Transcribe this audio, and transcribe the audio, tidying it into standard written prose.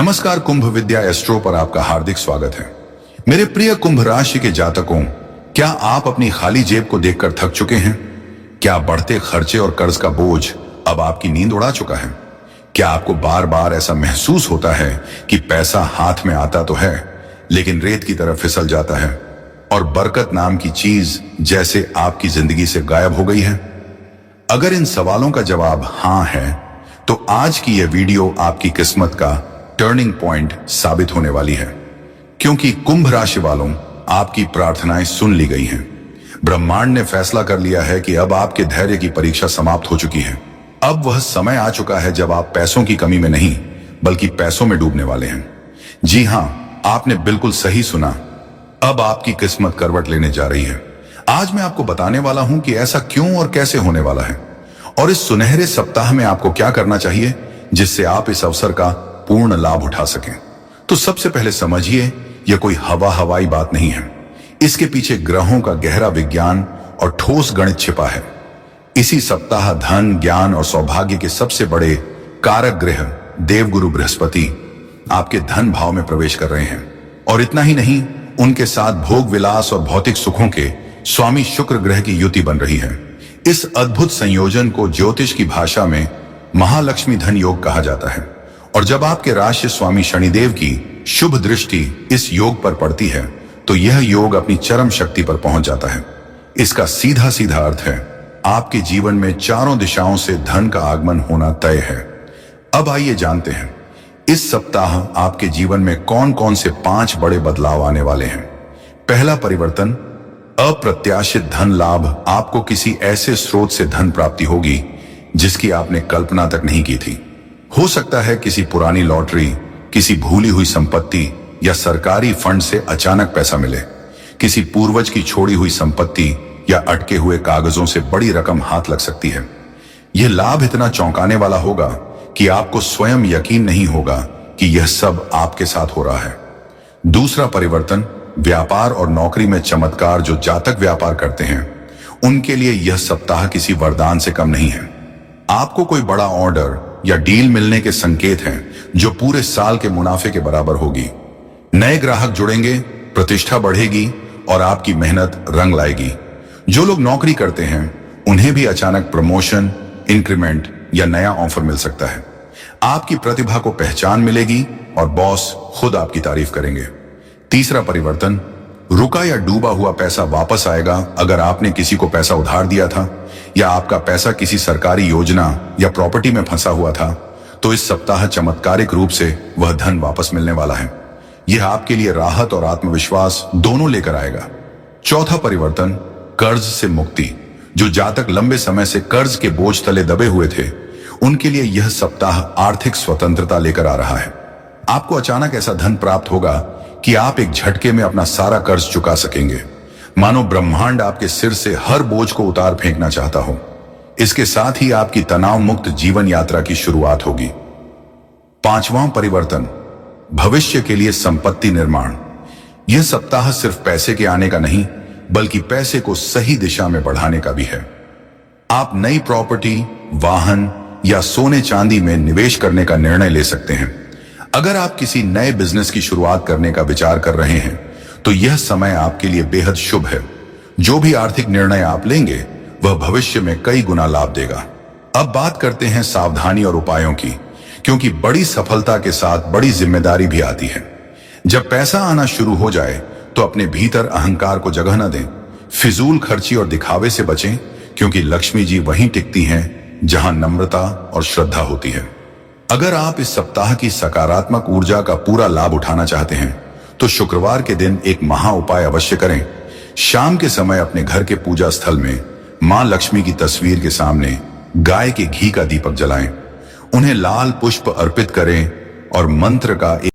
नमस्कार, कुंभ विद्या एस्ट्रो पर आपका हार्दिक स्वागत है। मेरे प्रिय कुंभ राशि के जातकों, क्या आप अपनी खाली जेब को देखकर थक चुके हैं? क्या बढ़ते खर्चे और कर्ज का बोझ अब आपकी नींद उड़ा चुका है? क्या आपको बार बार ऐसा महसूस होता है कि पैसा हाथ में आता तो है, लेकिन रेत की तरह फिसल जाता है और बरकत नाम की चीज जैसे आपकी जिंदगी से गायब हो गई है? अगर इन सवालों का जवाब हां है, तो आज की यह वीडियो आपकी किस्मत का टर्निंग पॉइंट साबित होने वाली है, क्योंकि कुंभ राशि वालों, आपकी प्रार्थनाएं सुन ली गई हैं। ब्रह्मांड ने फैसला कर लिया है कि अब आपके धैर्य की परीक्षा समाप्त हो चुकी है। अब वह समय आ चुका है जब आप पैसों की कमी में नहीं, बल्कि पैसों में डूबने वाले हैं। जी हां, आपने बिल्कुल सही सुना। अब आपकी किस्मत करवट लेने जा रही है। आज मैं आपको बताने वाला हूं कि ऐसा क्यों और कैसे होने वाला है, और इस सुनहरे सप्ताह में आपको क्या करना चाहिए जिससे आप इस अवसर का पूर्ण लाभ उठा सकें। तो सबसे पहले समझिए, यह कोई हवाई बात नहीं है। इसके पीछे ग्रहों का गहरा विज्ञान और ठोस गणित छिपा है। इसी सप्ताह धन, ज्ञान और सौभाग्य के सबसे बड़े कारक ग्रह देवगुरु बृहस्पति आपके धन भाव में प्रवेश कर रहे हैं। और इतना ही नहीं, उनके साथ भोग विलास और भौतिक सुखों के स्वामी शुक्र ग्रह की युति बन रही है। इस अद्भुत संयोजन को ज्योतिष की भाषा में महालक्ष्मी धन योग कहा जाता है। और जब आपके राशि स्वामी शनिदेव की शुभ दृष्टि इस योग पर पड़ती है, तो यह योग अपनी चरम शक्ति पर पहुंच जाता है। इसका सीधा सीधा अर्थ है, आपके जीवन में चारों दिशाओं से धन का आगमन होना तय है। अब आइए जानते हैं, इस सप्ताह आपके जीवन में कौन कौन से 5 बड़े बदलाव आने वाले हैं। पहला परिवर्तन, अप्रत्याशित धन लाभ। आपको किसी ऐसे स्रोत से धन प्राप्ति होगी जिसकी आपने कल्पना तक नहीं की थी। हो सकता है किसी पुरानी लॉटरी, किसी भूली हुई संपत्ति या सरकारी फंड से अचानक पैसा मिले। किसी पूर्वज की छोड़ी हुई संपत्ति या अटके हुए कागजों से बड़ी रकम हाथ लग सकती है। यह लाभ इतना चौंकाने वाला होगा कि आपको स्वयं यकीन नहीं होगा कि यह सब आपके साथ हो रहा है। दूसरा परिवर्तन, व्यापार और नौकरी में चमत्कार। जो जातक व्यापार करते हैं, उनके लिए यह सप्ताह किसी वरदान से कम नहीं है। आपको कोई बड़ा ऑर्डर या डील मिलने के संकेत हैं जो पूरे साल के मुनाफे के बराबर होगी। नए ग्राहक जुड़ेंगे, प्रतिष्ठा बढ़ेगी और आपकी मेहनत रंग लाएगी। जो लोग नौकरी करते हैं, उन्हें भी अचानक प्रमोशन, इंक्रीमेंट या नया ऑफर मिल सकता है। आपकी प्रतिभा को पहचान मिलेगी और बॉस खुद आपकी तारीफ करेंगे। तीसरा परिवर्तन, रुका या डूबा हुआ पैसा वापस आएगा। अगर आपने किसी को पैसा उधार दिया था या आपका पैसा किसी सरकारी योजना या प्रॉपर्टी में फंसा हुआ था, तो इस सप्ताह चमत्कारिक रूप से वह धन वापस मिलने वाला है। यह आपके लिए राहत और आत्मविश्वास दोनों लेकर आएगा। चौथा परिवर्तन, कर्ज से मुक्ति। जो जातक लंबे समय से कर्ज के बोझ तले दबे हुए थे, उनके लिए यह सप्ताह आर्थिक स्वतंत्रता लेकर आ रहा है। आपको अचानक ऐसा धन प्राप्त होगा कि आप एक झटके में अपना सारा कर्ज चुका सकेंगे, मानो ब्रह्मांड आपके सिर से हर बोझ को उतार फेंकना चाहता हो। इसके साथ ही आपकी तनाव मुक्त जीवन यात्रा की शुरुआत होगी। पांचवां परिवर्तन, भविष्य के लिए संपत्ति निर्माण। यह सप्ताह सिर्फ पैसे के आने का नहीं, बल्कि पैसे को सही दिशा में बढ़ाने का भी है। आप नई प्रॉपर्टी, वाहन या सोने चांदी में निवेश करने का निर्णय ले सकते हैं। अगर आप किसी नए बिजनेस की शुरुआत करने का विचार कर रहे हैं, तो यह समय आपके लिए बेहद शुभ है। जो भी आर्थिक निर्णय आप लेंगे, वह भविष्य में कई गुना लाभ देगा। अब बात करते हैं सावधानी और उपायों की, क्योंकि बड़ी सफलता के साथ बड़ी जिम्मेदारी भी आती है। जब पैसा आना शुरू हो जाए, तो अपने भीतर अहंकार को जगह न दें। फिजूल खर्ची और दिखावे से बचें, क्योंकि लक्ष्मी जी वहीं टिकती हैं जहां नम्रता और श्रद्धा होती है। अगर आप इस सप्ताह की सकारात्मक ऊर्जा का पूरा लाभ उठाना चाहते हैं, तो शुक्रवार के दिन एक महा उपाय अवश्य करें। शाम के समय अपने घर के पूजा स्थल में मां लक्ष्मी की तस्वीर के सामने गाय के घी का दीपक जलाएं, उन्हें लाल पुष्प अर्पित करें और मंत्र का